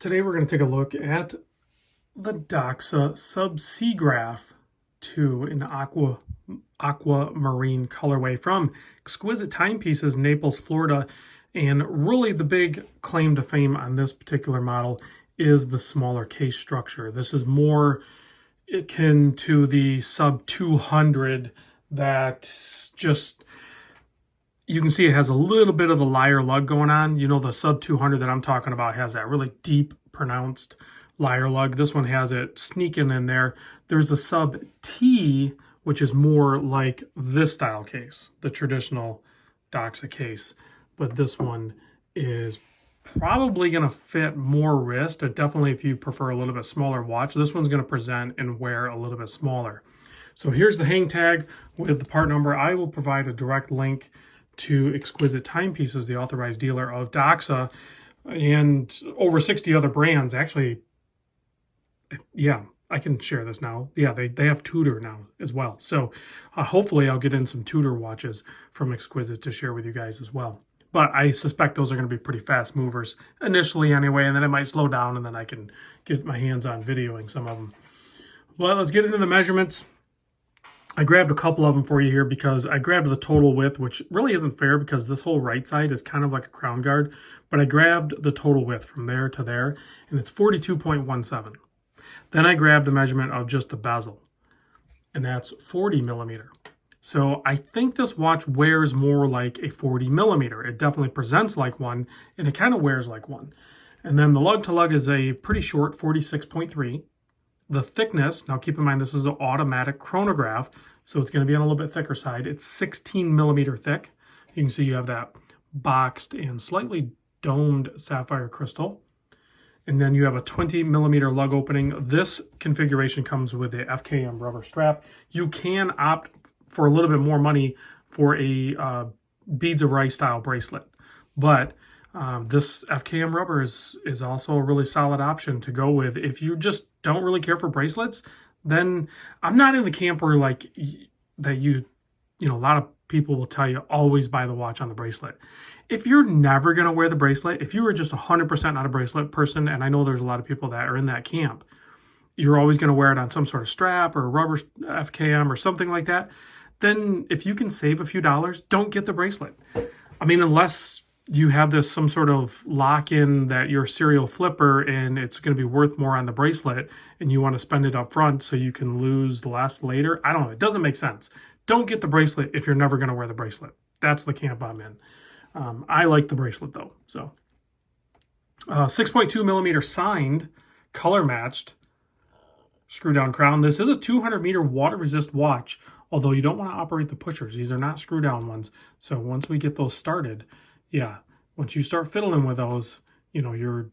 Today we're going to take a look at the Doxa Sub-C Graph 2 in Aquamarine colorway from Exquisite Timepieces, Naples, Florida. And really the big claim to fame on this particular model is the smaller case structure. This is more akin to the Sub 200 that just, you can see it has a little bit of the lyre lug going on. You know, the Sub 200 that I'm talking about has that really deep, pronounced lyre lug. This one has it sneaking in there. There's a Sub T, which is more like this style case, the traditional Doxa case. But this one is probably going to fit more wrist, or definitely if you prefer a little bit smaller watch. This one's going to present and wear a little bit smaller. So here's the hang tag with the part number. I will provide a direct link to Exquisite Timepieces, the authorized dealer of Doxa, and over 60 other brands. Actually, yeah, I can share this now. Yeah, they have Tudor now as well. So hopefully I'll get in some Tudor watches from Exquisite to share with you guys as well. But I suspect those are going to be pretty fast movers initially anyway, and then it might slow down, and then I can get my hands on videoing some of them. Well, let's get into the measurements. I grabbed a couple of them for you here because I grabbed the total width, which really isn't fair because this whole right side is kind of like a crown guard. But I grabbed the total width from there to there, and it's 42.17. Then I grabbed a measurement of just the bezel, and that's 40 millimeter. So I think this watch wears more like a 40 millimeter. It definitely presents like one, and it kind of wears like one. And then the lug to lug is a pretty short 46.3. The thickness, now keep in mind this is an automatic chronograph, so it's going to be on a little bit thicker side. It's 16 millimeter thick. You can see you have that boxed and slightly domed sapphire crystal. And then you have a 20 millimeter lug opening. This configuration comes with a FKM rubber strap. You can opt for a little bit more money for a beads of rice style bracelet, but this FKM rubber is also a really solid option to go with. If you just don't really care for bracelets, then I'm not in the camp where like that you know, a lot of people will tell you always buy the watch on the bracelet. If you're never going to wear the bracelet, if you are just 100% not a bracelet person, and I know there's a lot of people that are in that camp, you're always going to wear it on some sort of strap or a rubber FKM or something like that, then if you can save a few dollars, don't get the bracelet. I mean, unless you have this some sort of lock-in that you're a serial flipper and it's going to be worth more on the bracelet and you want to spend it up front so you can lose less later. I don't know. It doesn't make sense. Don't get the bracelet if you're never going to wear the bracelet. That's the camp I'm in. I like the bracelet though. So 6.2 millimeter signed, color matched screw down crown. This is a 200 meter water resist watch, although you don't want to operate the pushers. These are not screw down ones. So once we get those started, yeah, once you start fiddling with those, you know, you're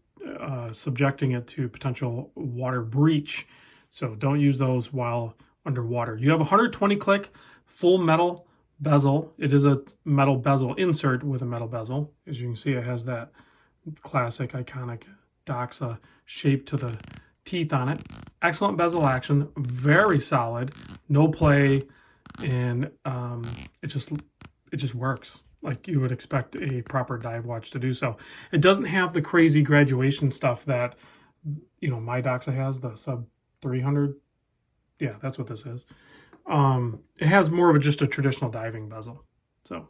subjecting it to potential water breach. So don't use those while underwater. You have 120 click full metal bezel. It is a metal bezel insert with a metal bezel. As you can see, it has that classic iconic Doxa shape to the teeth on it. Excellent bezel action, very solid, no play, and it just works like you would expect a proper dive watch to do so. It doesn't have the crazy graduation stuff that, you know, my Doxa has, the Sub 300. Yeah, that's what this is. It has more of just a traditional diving bezel. So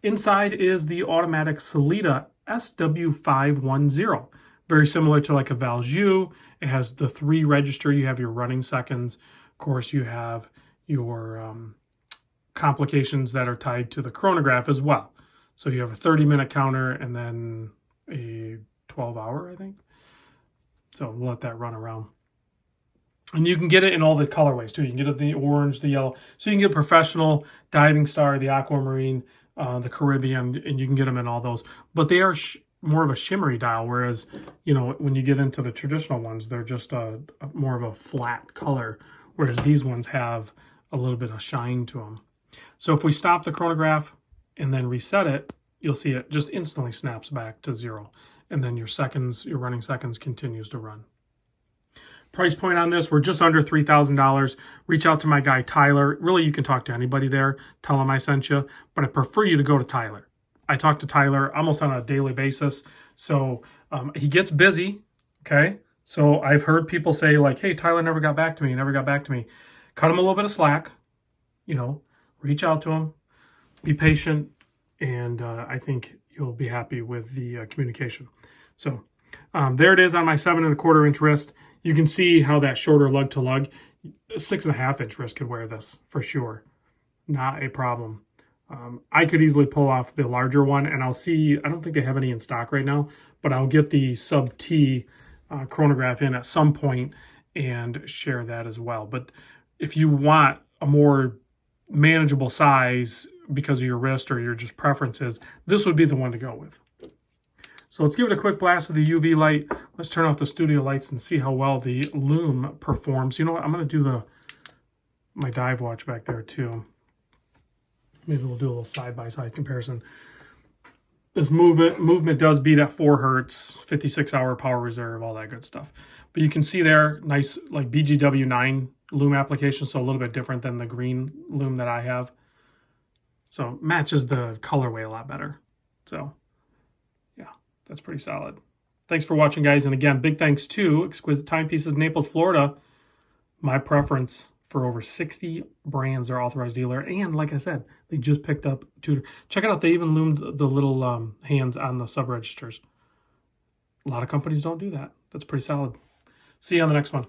inside is the automatic Sellita SW510. Very similar to like a Valjoux. It has the 3 register. You have your running seconds. Of course, you have your complications that are tied to the chronograph as well. So you have a 30-minute counter and then a 12-hour, I think. So we'll let that run around. And you can get it in all the colorways too. You can get it in the orange, the yellow. So you can get professional, diving star, the aquamarine, the Caribbean, and you can get them in all those. But they are more of a shimmery dial, whereas, you know, when you get into the traditional ones, they're just more of a flat color, whereas these ones have a little bit of shine to them. So if we stop the chronograph and then reset it, you'll see it just instantly snaps back to 0. And then your seconds, your running seconds continues to run. Price point on this, we're just under $3,000. Reach out to my guy, Tyler. Really, you can talk to anybody there. Tell him I sent you, but I prefer you to go to Tyler. I talk to Tyler almost on a daily basis. So he gets busy, Okay, so I've heard people say like, hey, Tyler never got back to me, never got back to me. Cut him a little bit of slack, you know, reach out to him, be patient, and I think you'll be happy with the communication. So there it is on my 7¼ inch wrist. You can see how that shorter lug to lug, 6½ inch wrist could wear this for sure. Not a problem. I could easily pull off the larger one, and I'll see, I don't think they have any in stock right now, but I'll get the sub T chronograph in at some point and share that as well. But if you want a more manageable size because of your wrist or your just preferences, this would be the one to go with. So let's give it a quick blast with the UV light. Let's turn off the studio lights and see how well the loom performs. You know what? I'm going to do my dive watch back there too. Maybe we'll do a little side-by-side comparison. This movement does beat at 4 hertz, 56-hour power reserve, all that good stuff. But you can see there, nice like BGW9 loom application, so a little bit different than the green loom that I have. So matches the colorway a lot better. So yeah, that's pretty solid. Thanks for watching, guys. And again, big thanks to Exquisite Timepieces, Naples, Florida. My preference for over 60 brands, their authorized dealer. And like I said, they just picked up 2. Check it out. They even loomed the little hands on the sub registers. A lot of companies don't do that. That's pretty solid. See you on the next one.